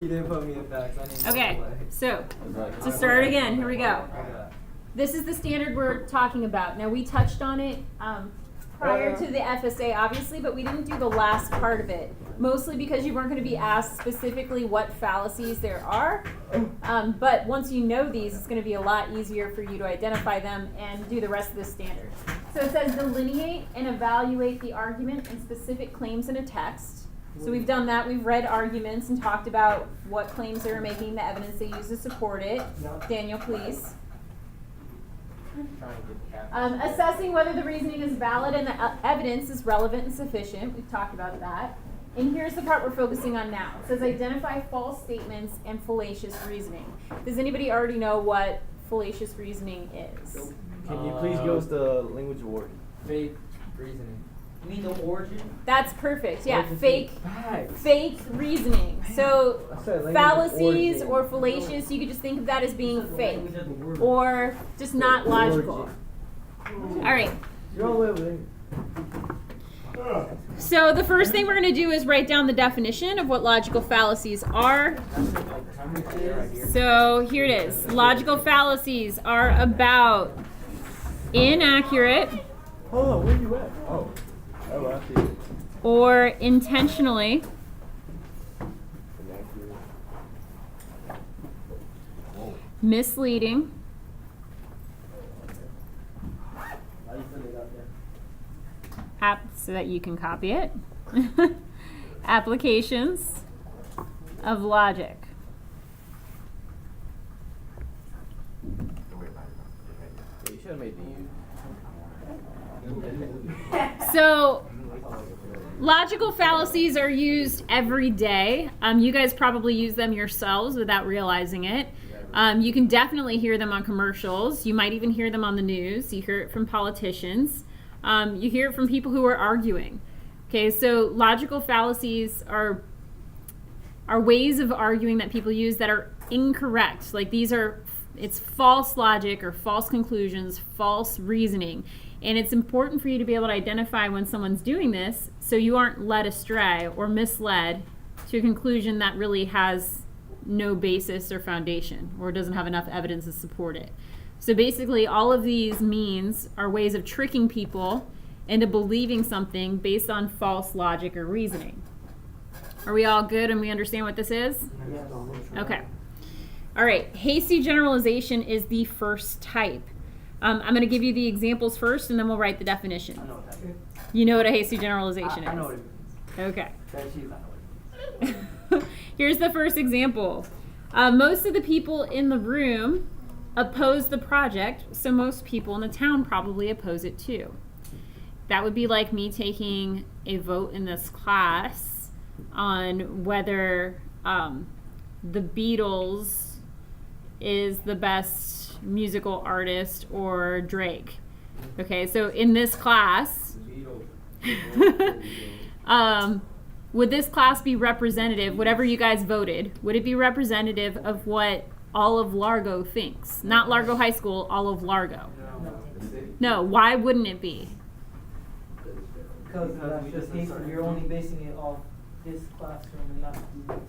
You didn't put me in facts. I didn't Okay, so to start again, here we go. This is the standard we're talking about. Now we touched on it prior to the FSA, obviously, but we didn't do the last part of it. Mostly because you weren't going to be asked specifically what fallacies there are. But once you know these, it's going to be a lot easier for you to identify them and do the rest of the standard. So it says delineate and evaluate the argument and specific claims in a text. So we've done that. We've read arguments and talked about what claims they were making, the evidence they used to support it. Daniel, please. Assessing whether the reasoning is valid and the evidence is relevant and sufficient. We've talked about that. And here's the part we're focusing on now. It says identify false statements and fallacious reasoning. Does anybody already know what fallacious reasoning is? Can you please give us the language award? Fake reasoning. You mean the origin? That's perfect. Yeah, fake reasoning. So fallacies or fallacious, you could just think of that as being fake or just not logical. All right. So the first thing we're going to do is write down the definition of what logical fallacies are. So here it is. Logical fallacies are about inaccurate Where you at? or intentionally misleading so that you can copy it. Applications of logic. You should have made So, logical fallacies are used every day. You guys probably use them yourselves without realizing it. You can definitely hear them on commercials. You might even hear them on the news. You hear it from politicians. You hear it from people who are arguing. Okay, so logical fallacies are ways of arguing that people use that are incorrect. Like it's false logic or false conclusions, false reasoning. And it's important for you to be able to identify when someone's doing this so you aren't led astray or misled to a conclusion that really has no basis or foundation or doesn't have enough evidence to support it. So basically all of these means are ways of tricking people into believing something based on false logic or reasoning. Are we all good and we understand what this is? Okay. All right, hasty generalization is the first type. I'm going to give you the examples first, and then we'll write the definition. I know what that is. You know what a hasty generalization is? I know what it means. Okay. Here's the first example. Most of the people in the room oppose the project, so most people in the town probably oppose it too. That would be like me taking a vote in this class on whether the Beatles is the best musical artist or Drake. Okay, so in this class, would this class be representative, whatever you guys voted, would it be representative of what all of Largo thinks? Not Largo High School, all of Largo. No, why wouldn't it be? Because that's just you're only basing it off this classroom and not.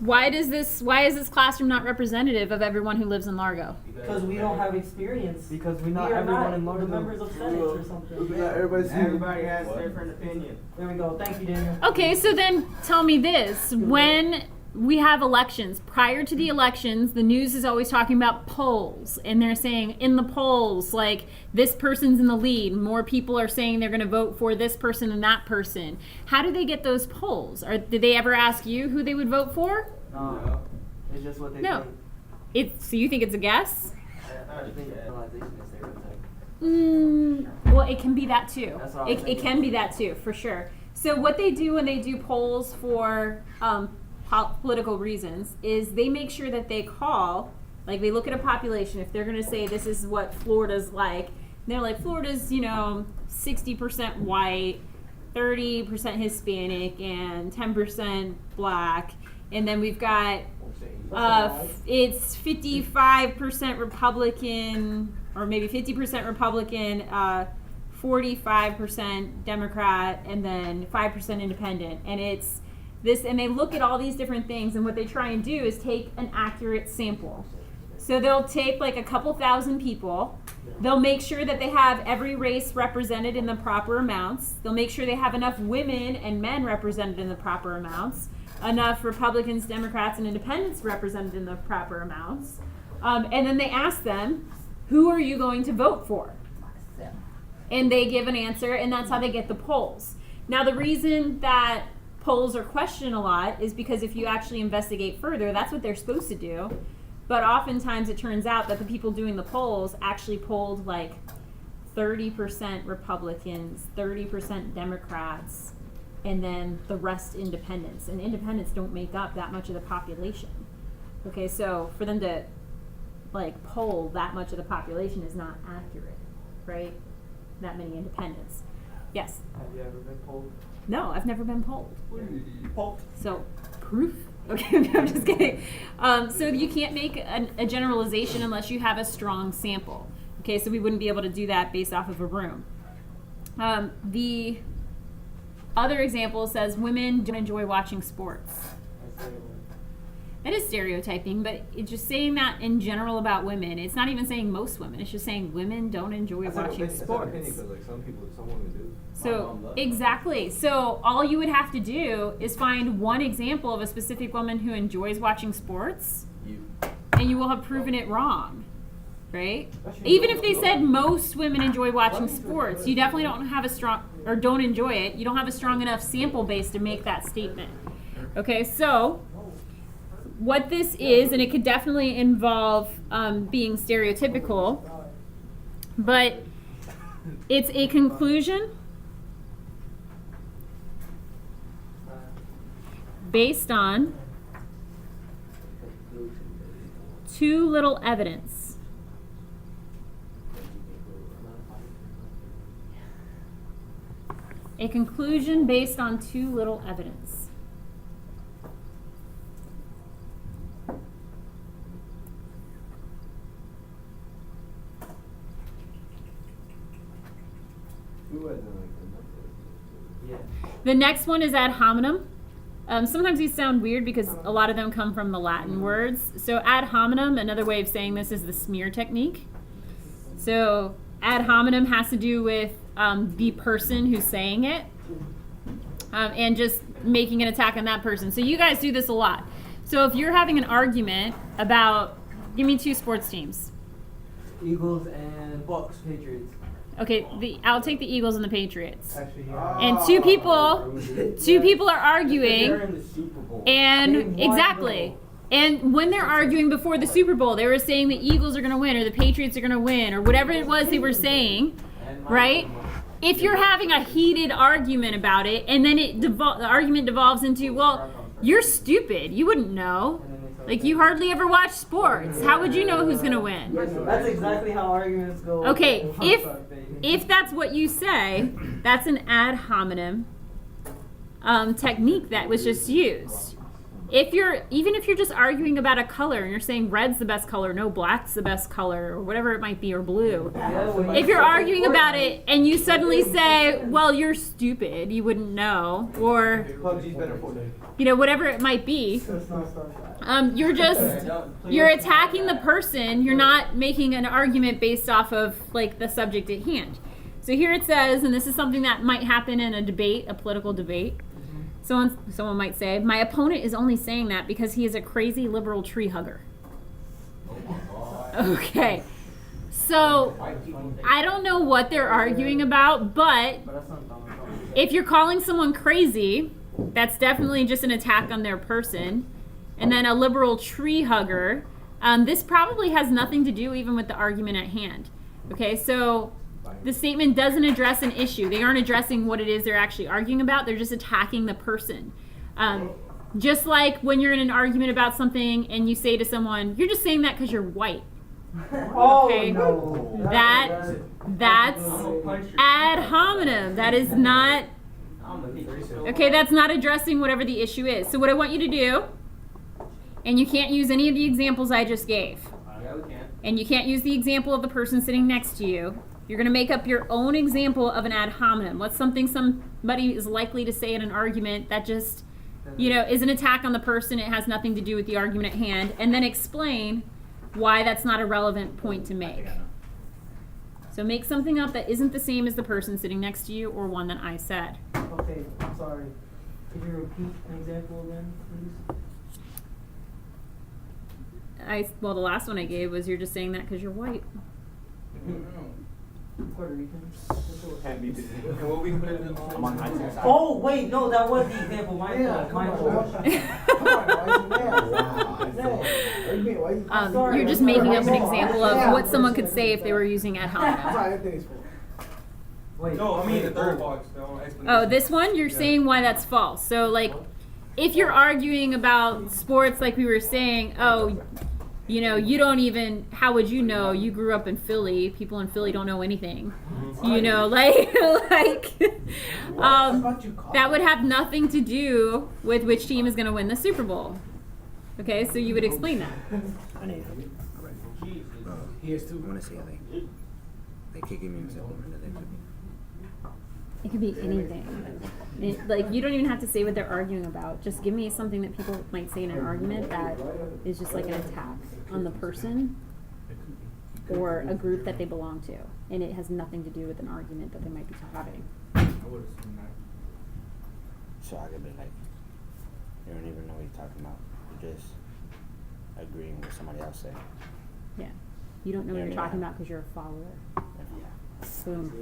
Why is this classroom not representative of everyone who lives in Largo? Because we don't have experience. Because we're not everyone in Largo. The members of Senate or something. Everybody has different opinion. There we go. Thank you, Daniel. Okay, so then tell me this. When we have elections, prior to the elections, the news is always talking about polls. And they're saying in the polls, like, this person's in the lead. More people are saying they're going to vote for this person and that person. How do they get those polls? Did they ever ask you who they would vote for? No. It's just what they think. So you think it's a guess? I think generalization is stereotype. Well, it can be that too. That's what I was It can be that too, for sure. So what they do when they do polls for political reasons is they make sure that they call, like they look at a population. If they're going to say this is what Florida's like, they're like, Florida's 60% white, 30% Hispanic, and 10% black. And then we've got it's 55% Republican, or maybe 50% Republican, 45% Democrat, and then 5% Independent. And this, and they look at all these different things, and what they try and do is take an accurate sample. So they'll take like a couple thousand people. They'll make sure that they have every race represented in the proper amounts. They'll make sure they have enough women and men represented in the proper amounts, enough Republicans, Democrats, and Independents represented in the proper amounts. And then they ask them, who are you going to vote for? And they give an answer, and that's how they get the polls. Now, the reason that polls are questioned a lot is because if you actually investigate further, that's what they're supposed to do. But oftentimes it turns out that the people doing the polls actually polled like 30% Republicans, 30% Democrats, and then the rest independents. And independents don't make up that much of the population. Okay, so for them to like poll that much of the population is not accurate, right? That many independents. Yes? Have you ever been polled? No, I've never been polled. Polled. So, proof? Okay, I'm just kidding. So you can't make a generalization unless you have a strong sample. Okay, so we wouldn't be able to do that based off of a room. The other example says women don't enjoy watching sports. That is stereotyping, but it's just saying that in general about women. It's not even saying most women. It's just saying women don't enjoy watching sports. That's like some women do. So, exactly. So, all you would have to do is find one example of a specific woman who enjoys watching sports, and you will have proven it wrong, right? Even if they said most women enjoy watching sports, you definitely don't have a strong, or don't enjoy it, you don't have a strong enough sample base to make that statement. Okay, so what this is, and it could definitely involve being stereotypical, but it's a conclusion based on too little evidence. A conclusion based on too little evidence. Yeah. The next one is ad hominem. Sometimes these sound weird because a lot of them come from the Latin words. So ad hominem, another way of saying this is the smear technique. So ad hominem has to do with the person who's saying it and just making an attack on that person. So you guys do this a lot. So if you're having an argument about, give me two sports teams. Eagles and Bucks, Patriots. Okay, I'll take the Eagles and the Patriots. Actually, yeah. And two people are arguing, They're in the Super Bowl. and exactly. And when they're arguing before the Super Bowl, they were saying the Eagles are going to win or the Patriots are going to win or whatever it was they were saying, right? If you're having a heated argument about it and then the argument devolves into, well, you're stupid. You wouldn't know. Like, you hardly ever watch sports. How would you know who's going to win? That's exactly how arguments go. Okay, if that's what you say, that's an ad hominem technique that was just used. Even if you're just arguing about a color and you're saying red's the best color, no, black's the best color, or whatever it might be, or blue. If you're arguing about it and you suddenly say, well, you're stupid, you wouldn't know, or whatever it might be, you're attacking the person. You're not making an argument based off of like the subject at hand. So here it says, and this is something that might happen in a debate, a political debate. Someone might say, my opponent is only saying that because he is a crazy liberal tree hugger. Okay. So I don't know what they're arguing about, but if you're calling someone crazy, that's definitely just an attack on their person. And then a liberal tree hugger, this probably has nothing to do even with the argument at hand. Okay, so the statement doesn't address an issue. They aren't addressing what it is they're actually arguing about. They're just attacking the person. Just like when you're in an argument about something and you say to someone, you're just saying that because you're white. Okay? No. That's ad hominem. That is not, okay, that's not addressing whatever the issue is. So what I want you to do, and you can't use any of the examples I just gave. Yeah, we can. And you can't use the example of the person sitting next to you. You're going to make up your own example of an ad hominem. What's something somebody is likely to say in an argument that just is an attack on the person. It has nothing to do with the argument at hand. And then explain why that's not a relevant point to make. So make something up that isn't the same as the person sitting next to you or one that I said. Okay, I'm sorry. Could you repeat an example again, please? Well, the last one I gave was you're just saying that because you're white. Puerto Rican. Can't be. And what we put in the I'm on high side. Oh wait, no, that was the example. My fault. My fault. You're just making up an example of what someone could say if they were using ad hominem. Wait, No, I mean the third box. No explanation. Oh, this one, you're saying why that's false. So, like, if you're arguing about sports, like we were saying, oh, you don't even, how would you know? You grew up in Philly. People in Philly don't know anything. That would have nothing to do with which team is going to win the Super Bowl. Okay, so you would explain that. He is too. I want to say they could give me an example. It could be anything. You don't even have to say what they're arguing about. Just give me something that people might say in an argument that is just like an attack on the person or a group that they belong to. And it has nothing to do with an argument that they might be having. So I could be like, you don't even know what you're talking about. You're just agreeing with somebody else saying. Yeah. You don't know what you're talking about because you're a follower. Boom.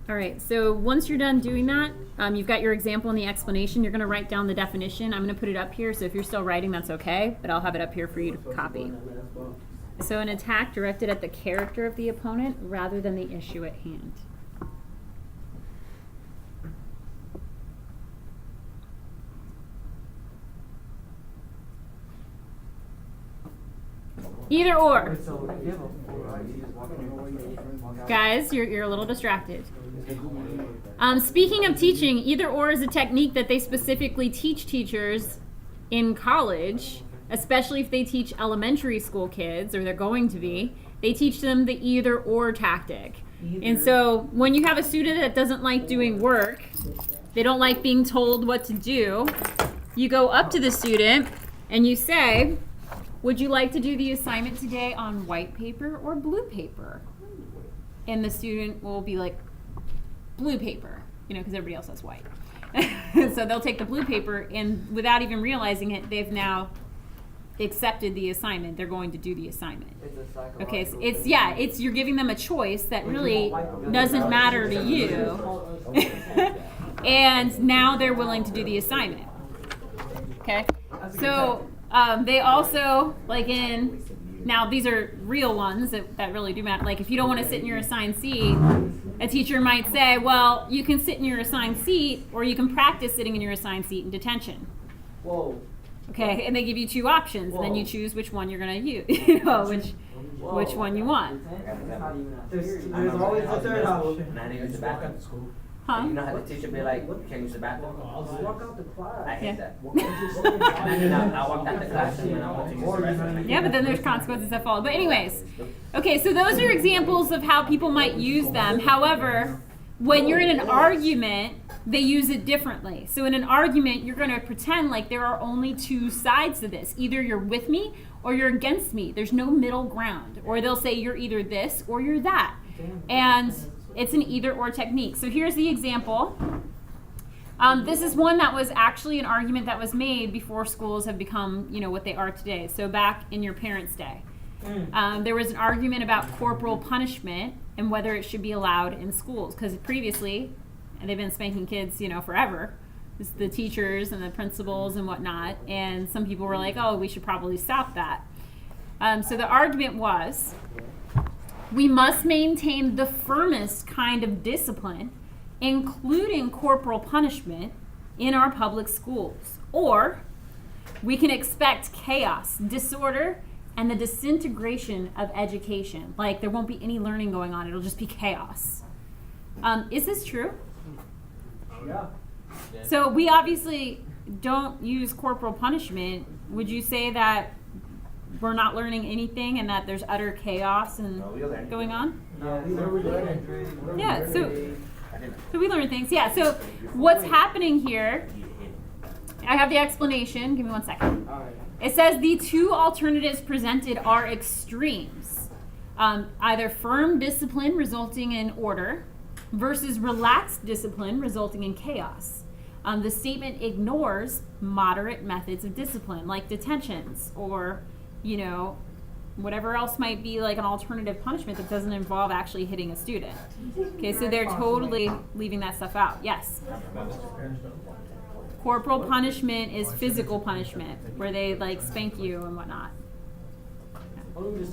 All right, so once you're done doing that, you've got your example and the explanation. You're going to write down the definition. I'm going to put it up here, so if you're still writing, that's okay, but I'll have it up here for you to copy. So an attack directed at the character of the opponent rather than the issue at hand. Either or. Guys, you're a little distracted. Speaking of teaching, either or is a technique that they specifically teach teachers in college, especially if they teach elementary school kids, or they're going to be. They teach them the either or tactic. And so when you have a student that doesn't like doing work, they don't like being told what to do, you go up to the student and you say, would you like to do the assignment today on white paper or blue paper? And the student will be like, blue paper, because everybody else has white. So they'll take the blue paper, and without even realizing it, they've now accepted the assignment. They're going to do the assignment. Okay, so it's you're giving them a choice that really doesn't matter to you. And now they're willing to do the assignment. Okay? So they also, now these are real ones that really do matter. Like if you don't want to sit in your assigned seat, a teacher might say, well, you can sit in your assigned seat or you can practice sitting in your assigned seat in detention. Whoa. Okay, and they give you two options, and then you choose which one you're going to use, which one you want. There's always a third option. Can I use the bathroom? Huh? You know how the teacher be like, can you use the bathroom? Just walk out the class. I hate Yeah. that. I walked out the classroom and I went to use the restroom. Yeah, but then there's consequences that follow. But anyways, okay, so those are examples of how people might use them. However, when you're in an argument, they use it differently. So in an argument, you're going to pretend like there are only two sides to this. Either you're with me or you're against me. There's no middle ground. Or they'll say you're either this or you're that. And it's an either or technique. So here's the example. This is one that was actually an argument that was made before schools have become, what they are today. So back in your parents' day. There was an argument about corporal punishment and whether it should be allowed in schools. Because previously, they've been spanking kids, forever. It's the teachers and the principals and whatnot. And some people were like, oh, we should probably stop that. So the argument was, we must maintain the firmest kind of discipline, including corporal punishment, in our public schools. Or we can expect chaos, disorder, and the disintegration of education. Like there won't be any learning going on. It'll just be chaos. Is this true? Yeah. So we obviously don't use corporal punishment. Would you say that we're not learning anything and that there's utter chaos and going on? Yeah, Yeah, so So we learn things. Yeah, so what's happening here, I have the explanation. Give me 1 second. It says the two alternatives presented are extremes. Either firm discipline resulting in order versus relaxed discipline resulting in chaos. The statement ignores moderate methods of discipline like detentions or, you know, whatever else might be like an alternative punishment that doesn't involve actually hitting a student. Okay, so they're totally leaving that stuff out. Yes? Corporal punishment is physical punishment where they like spank you and whatnot.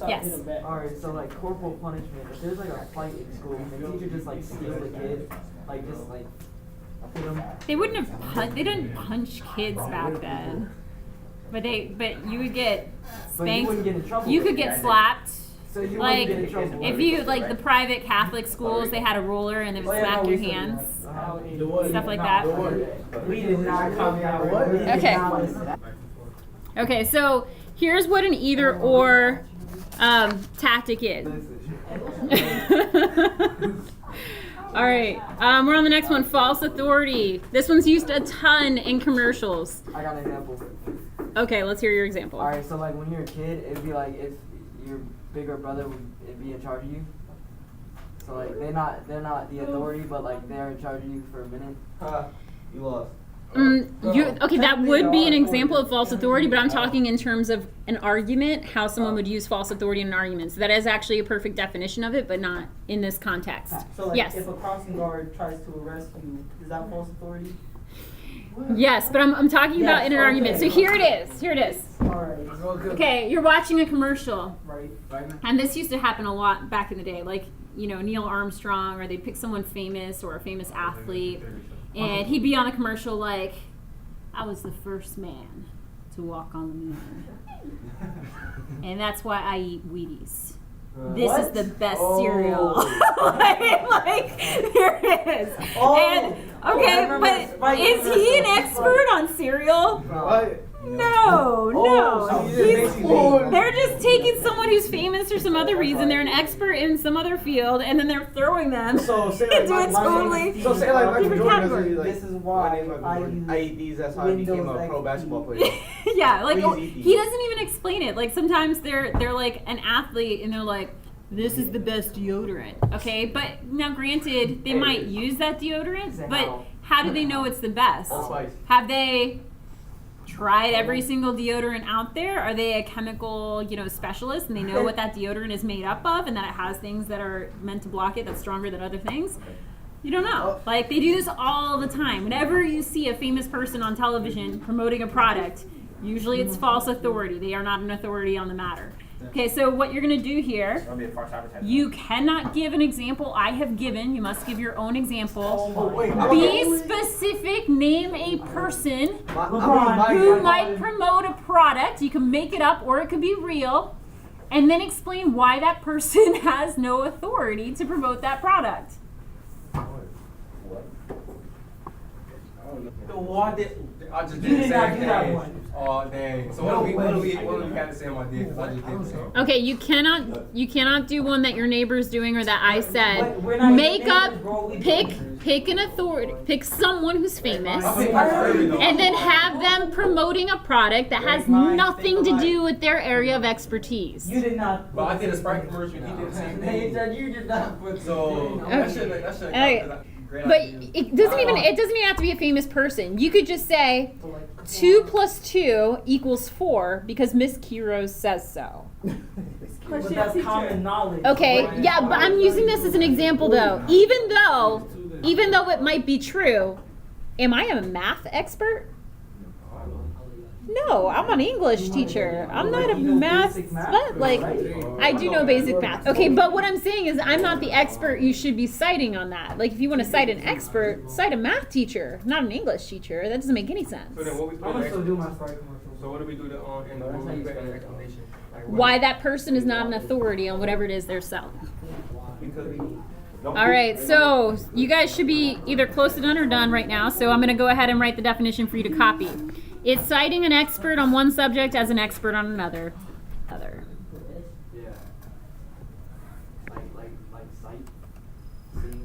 Yes. Alright, so like corporal punishment, if there's like a fight in school, and the teacher just like steals a kid, like just like hit him. They wouldn't have they didn't punch kids back then. But you would get spanked. But you wouldn't get in trouble. You could get slapped. So you Like wouldn't get in trouble. if you like the private Catholic schools, they had a ruler and they would smack your hands, stuff like that. We did not come out. Okay. Okay, so here's what an either or tactic is. All right, we're on the next one. False authority. This one's used a ton in commercials. I got an example. Okay, let's hear your example. Alright, so like when you're a kid, it'd be like if your bigger brother would be in charge of you. So like they're not the authority, but like they're in charge of you for a minute. You lost. Okay, that would be an example of false authority, but I'm talking in terms of an argument, how someone would use false authority in an argument. So that is actually a perfect definition of it, but not in this context. So like Yes. if a crossing guard tries to arrest you, is that false authority? Yes, but I'm talking about Yes, in an argument. So okay. here it is. Here it is. Alright. Okay, you're watching a commercial. Right. And this used to happen a lot back in the day, like, you know, Neil Armstrong, or they'd pick someone famous or a famous athlete, and he'd be on the commercial like, I was the first man to walk on the moon. And that's why I eat Wheaties. This is the best cereal. like, here it is. And, okay, but is he an expert on cereal? What? No. so They're just taking someone who's famous for some other reason. They're an expert in some other field, and then they're throwing them So say like into a totally So say like Michael different Jordan category. doesn't like, This is why my name is Michael Jordan. I eat these. That's how I became a pro basketball player. Yeah, like Please eat he these. doesn't even explain it. Like sometimes they're like an athlete and they're like, this is the best deodorant. Okay, but now granted, they might use that deodorant, but how do they know it's the best? Spice. Have they tried every single deodorant out there? Are they a chemical, specialist and they know what that deodorant is made up of and that it has things that are meant to block it that's stronger than other things? You don't know. Like they do this all the time. Whenever you see a famous person on television promoting a product, usually it's false authority. They are not an authority on the matter. Okay, so what you're going to do here, you cannot give an example I have given. You must give your own example. Be specific. Name a person who might promote a product. You can make it up or it could be real. And then explain why that person has no authority to promote that product. I just You did the did not same do that thing one. all day. So what do we have to say on my day? Because I just did the same. Okay, you cannot do one that your neighbor's doing or that I said. We're not Make even up, neighbors, bro. We pick an authority, pick someone who's famous, I think that's early, though. and then have them promoting a product that has nothing to do with their area of expertise. You did not. But I did a Sprite commercial. He did the same thing. You did not put. So that shouldn't Okay. count. But it doesn't even have to be a famous person. You could just say 2 + 2 = 4 because Miss Quiroz says so. But that's common knowledge. Okay, yeah, but I'm using this as an example though. Even though it might be true, am I a math expert? No, I'm an English teacher. I'm not a math, but like, I do know basic math. Okay, but what I'm saying is I'm not the expert you should be citing on that. Like, if you want to cite an expert, cite a math teacher, not an English teacher. That doesn't make any sense. So then what we I'm gonna still put do my Sprite commercial. So what do we do to in the what we put in the explanation? Like, what- Why that person is not an authority on whatever it is they're selling. Because All right, so you guys should be either close to done or done right now. So I'm going to go ahead and write the definition for you to copy. It's citing an expert on one subject as an expert on another. Yeah. Like sight. Seeing.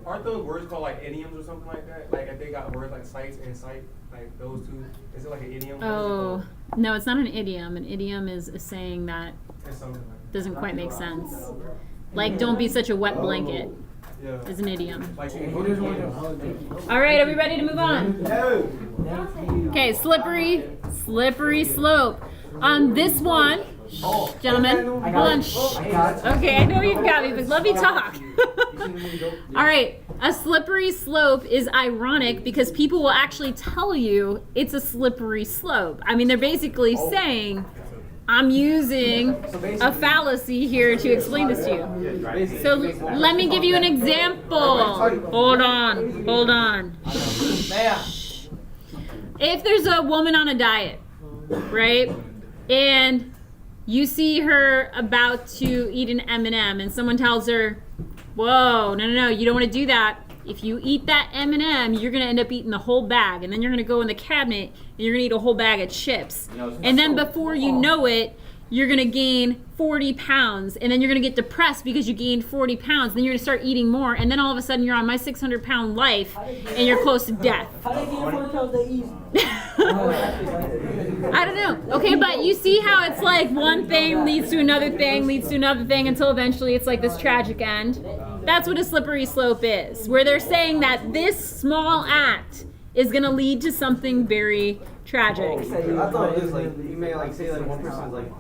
aren't those words called like idioms or something like that? Like if they got words like sights and sight, like those two, is it like an idiom? Oh, no, it's not an idiom. An idiom is a saying that It's something like doesn't quite make sense. Like, don't be such a wet blanket yeah. is an idiom. Like All right, are we ready to move on? Okay, slippery slope. This one, gentlemen, hold on. Okay, I know you've got me, but let me talk. All right, a slippery slope is ironic because people will actually tell you it's a slippery slope. I mean, they're basically saying, I'm using a fallacy here to explain this to you. So let me give you an example. Hold on. If there's a woman on a diet, right, and you see her about to eat an M&M and someone tells her, whoa, no, you don't want to do that. If you eat that M&M, you're going to end up eating the whole bag, and then you're going to go in the cabinet and you're going to eat a whole bag of chips. And then before you know it, you're going to gain 40 pounds, and then you're going to get depressed because you gained 40 pounds. Then you're going to start eating more, and then all of a sudden you're on my 600-pound life, and you're close to death. I don't know. Okay, but you see how it's like one thing leads to another thing, until eventually it's like this tragic end? That's what a slippery slope is, where they're saying that this small act is going to lead to something very tragic. I thought it was like, you may like say like one person's like,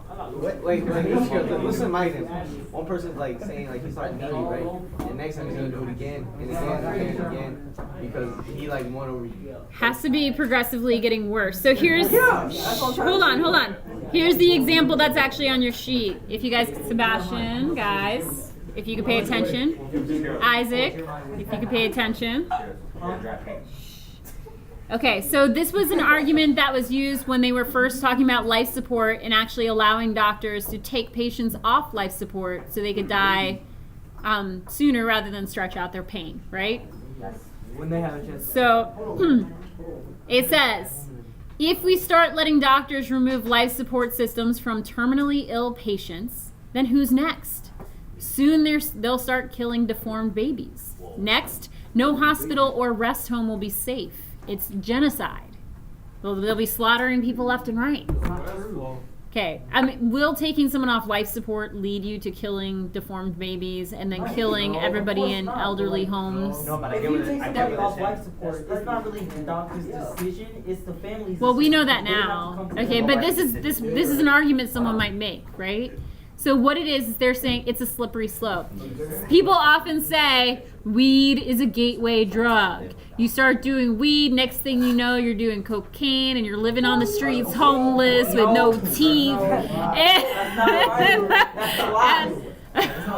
wait, listen to my example. One person's like saying like he's starting eating, right? And next time he's gonna do it again and again because he like won over you. Has to be progressively getting worse. So here's, hold on. Here's the example that's actually on your sheet. If you guys, Sebastian, guys, if you could pay attention. Isaac, if you could pay attention. Okay, so this was an argument that was used when they were first talking about life support and actually allowing doctors to take patients off life support so they could die sooner rather than stretch out their pain, right? Yes. When they have a chance. So it says, if we start letting doctors remove life support systems from terminally ill patients, then who's next? Soon they'll start killing deformed babies. Next, no hospital or rest home will be safe. It's genocide. They'll be slaughtering people left and right. Okay, I mean, will taking someone off life support lead you to killing deformed babies and then killing everybody in elderly homes? No, but If you take somebody off life support, it's not really the doctor's decision, it's the family's Well, we know that decision. They have to now. come to Okay, the but this is an argument someone might make, right? So what it is they're saying it's a slippery slope. People often say weed is a gateway drug. You start doing weed, next thing you know, you're doing cocaine and you're living on the streets homeless with no teeth.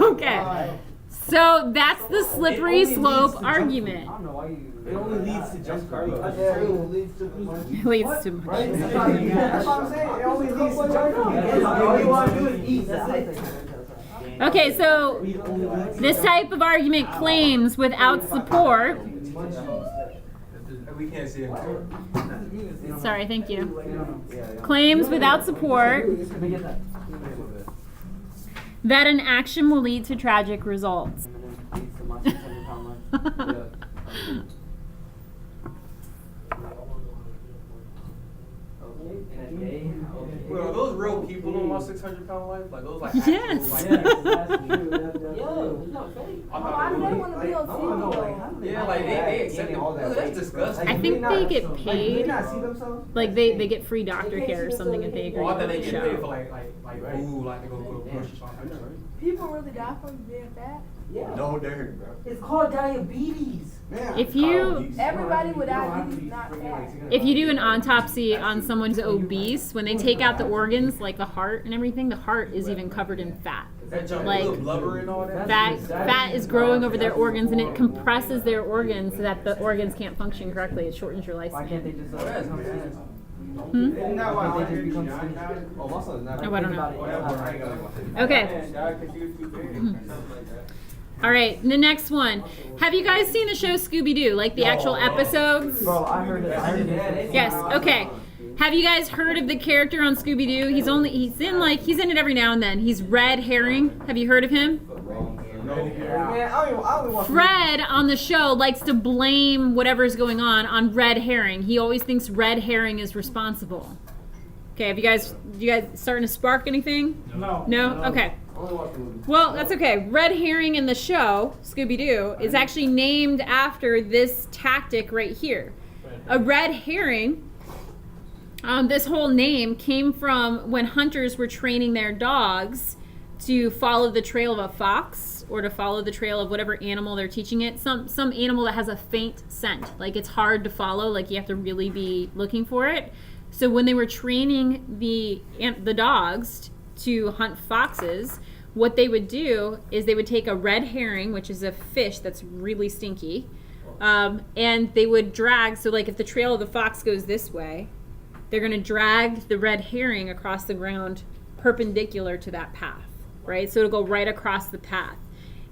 Okay. So that's the slippery slope argument. It only leads to just It leads to much. That's what I'm saying. It only leads to junk food. All you want to do is eat. That's it. Okay, so this type of argument claims without support. we can't see it. Sorry, thank you. Claims without support that an action will lead to tragic results. Wait, are those real people on my 600-pound life? Like those like Yes. Yeah, like they accept it. Ooh, that's disgusting. I think they get paid. see themselves? Like they get free doctor care or something if they agree Oh, I to thought they the get paid for show. like ooh, like to go to a grocery shop. People really die from being fat? No, they're It's called diabetes. If you Everybody with diabetes is not fat. if you do an autopsy on someone who's obese, when they take out the organs like the heart and everything, the heart is even covered in fat. that junk Like, little blubber and all that. Fat is growing over their organs and it compresses their organs so that the organs can't function correctly. It shortens your Why can't they lifespan. just become skinny? Isn't that why Why can't they just become skinny? Oh, also not. Oh, I don't Think know. about it. Okay. All right, the next one. Have you guys seen the show Scooby-Doo, like the actual episodes? Bro, I heard it. Yes. Okay. Have you guys heard of the character on Scooby-Doo? He's in it every now and then. He's Red Herring. Have you heard of him? Man, I don't even watch. Fred on the show likes to blame whatever's going on red herring. He always thinks red herring is responsible. Okay, you guys starting to spark anything? No. No? Okay. I only watch the movie. Well, that's okay. Red herring in the show, Scooby-Doo, is actually named after this tactic right here. A red herring, this whole name came from when hunters were training their dogs to follow the trail of a fox or to follow the trail of whatever animal they're teaching it. Some animal that has a faint scent, like it's hard to follow, like you have to really be looking for it. So when they were training the dogs to hunt foxes, what they would do is they would take a red herring, which is a fish that's really stinky, and they would drag, so like if the trail of the fox goes this way, they're going to drag the red herring across the ground perpendicular to that path, right? So it'll go right across the path.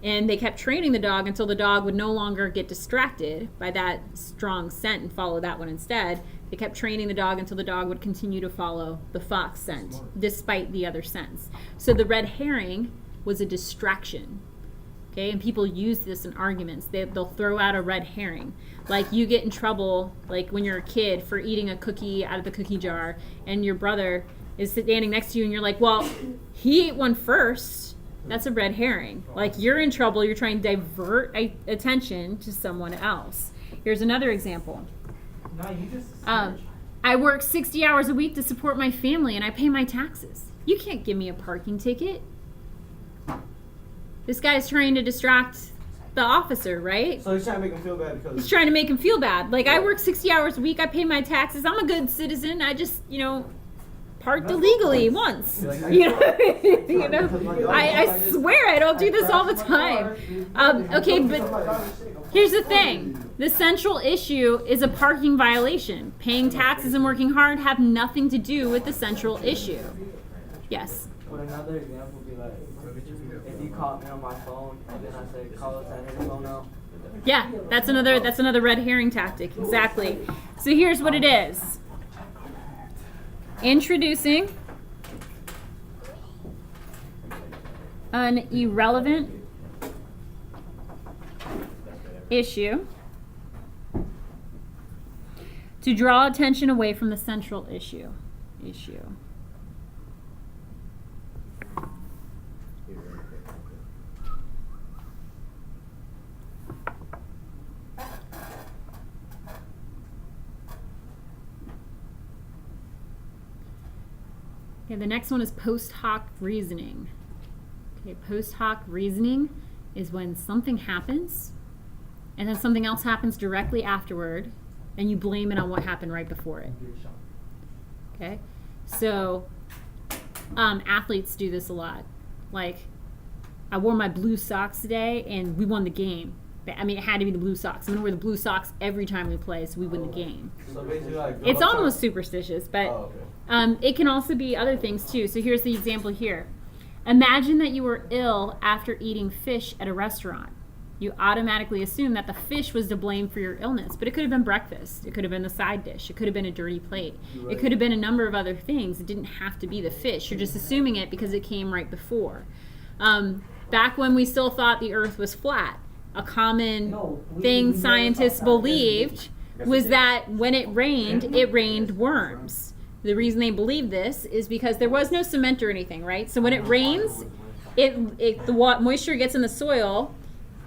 And they kept training the dog until the dog would no longer get distracted by that strong scent and follow that one instead. They kept training the dog until the dog would continue to follow the fox scent, despite the other scents. So the red herring was a distraction. Okay, and people use this in arguments. They'll throw out a red herring. Like you get in trouble, like when you're a kid, for eating a cookie out of the cookie jar, and your brother is standing next to you, and you're like, well, he ate one first. That's a red herring. Like you're in trouble. You're trying to divert attention to someone else. Here's another example. No, you just. I work 60 hours a week to support my family, and I pay my taxes. You can't give me a parking ticket. This guy's trying to distract the officer, right? So he's trying to make him feel bad because He's trying to make him feel bad. Like, I work 60 hours a week, I pay my taxes, I'm a good citizen, I just, parked illegally once. I swear I don't do this all the time. Okay, but here's the thing. The central issue is a parking violation. Paying taxes and working hard have nothing to do with the central issue. Yes? Would another example be like, if you caught me on my phone and then I said, call us at your phone now? Yeah, that's another red herring tactic. Exactly. So here's what it is. Introducing an irrelevant issue to draw attention away from the central issue. Okay, the next one is post hoc reasoning. Okay, post hoc reasoning is when something happens and then something else happens directly afterward and you blame it on what happened right before it. Okay, so athletes do this a lot. Like, I wore my blue socks today and we won the game. I mean, it had to be the blue socks. I'm gonna wear the blue socks every time we play so we win the game. So basically like It's almost superstitious, but it can also be other things too. So here's the example here. Imagine that you were ill after eating fish at a restaurant. You automatically assume that the fish was to blame for your illness, but it could have been breakfast. It could have been the side dish. It could have been a dirty plate. It could have been a number of other things. It didn't have to be the fish. You're just assuming it because it came right before. Back when we still thought the earth was flat, a common thing scientists believed was that when it rained worms. The reason they believed this is because there was no cement or anything, right? So when it rains, the moisture gets in the soil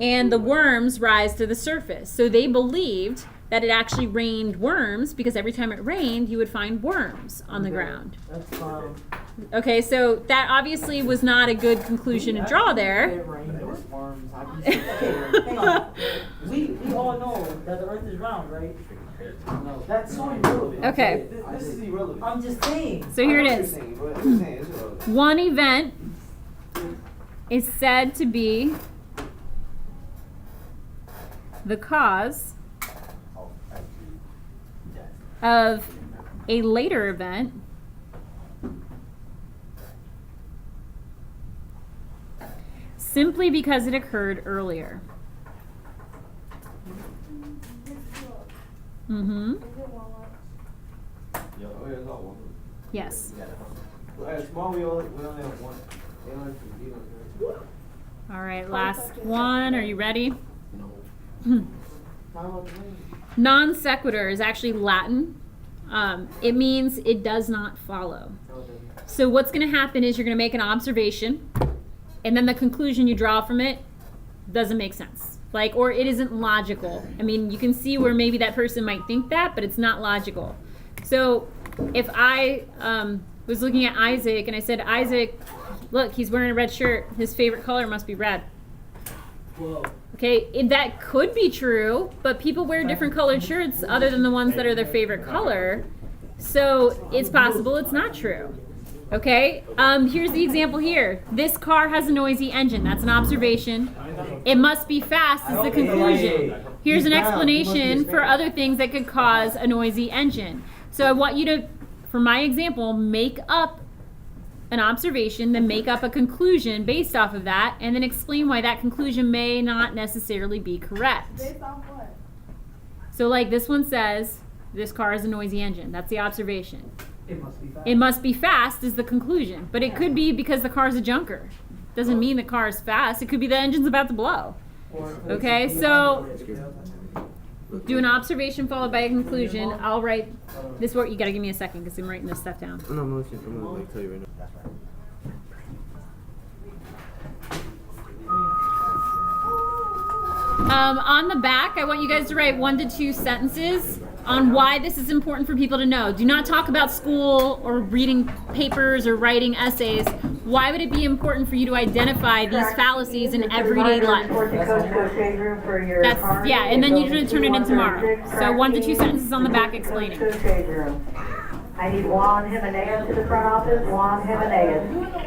and the worms rise to the surface. So they believed that it actually rained worms because every time it rained, you would find worms on the ground. Okay, so that obviously was not a good conclusion to draw there. Hang on. We all know that the earth is round, right? No. That's so irrelevant. Okay. This is irrelevant. I'm just saying. So here it is. It's irrelevant. One event is said to be the cause of a later event simply because it occurred earlier. Mm-hmm. Yes. Small, we only have one. All right, last one. Are you ready? No. Non sequitur is actually Latin. It means it does not follow. So what's going to happen is you're going to make an observation, and then the conclusion you draw from it doesn't make sense. Like, or it isn't logical. I mean, you can see where maybe that person might think that, but it's not logical. So if I was looking at Isaac and I said, Isaac, look, he's wearing a red shirt. His favorite color must be red. Whoa. Okay, that could be true, but people wear different colored shirts other than the ones that are their favorite color. So it's possible it's not true. Okay, here's the example here. This car has a noisy engine. That's an observation. It must be fast is the conclusion. Here's an explanation for other things that could cause a noisy engine. So I want you to, for my example, make up an observation, then make up a conclusion based off of that, and then explain why that conclusion may not necessarily be correct. Based off what? So like this one says, this car has a noisy engine. That's the observation. It must be fast. It must be fast is the conclusion. But it could be because the car's a junker. Doesn't mean the car is fast. It could be the engine's about to blow. Okay, so do an observation followed by a conclusion. I'll write this word. You gotta give me a second because I'm writing this stuff down. No, I'm gonna like tell you right now. On the back, I want you guys to write 1 to 2 sentences on why this is important for people to know. Do not talk about school or reading papers or writing essays. Why would it be important for you to identify these fallacies in everyday life? That's, yeah, and then you're going to turn it in tomorrow. So 1 to 2 sentences on the back explaining. I need Juan Jimenez to the front office. Juan Jimenez.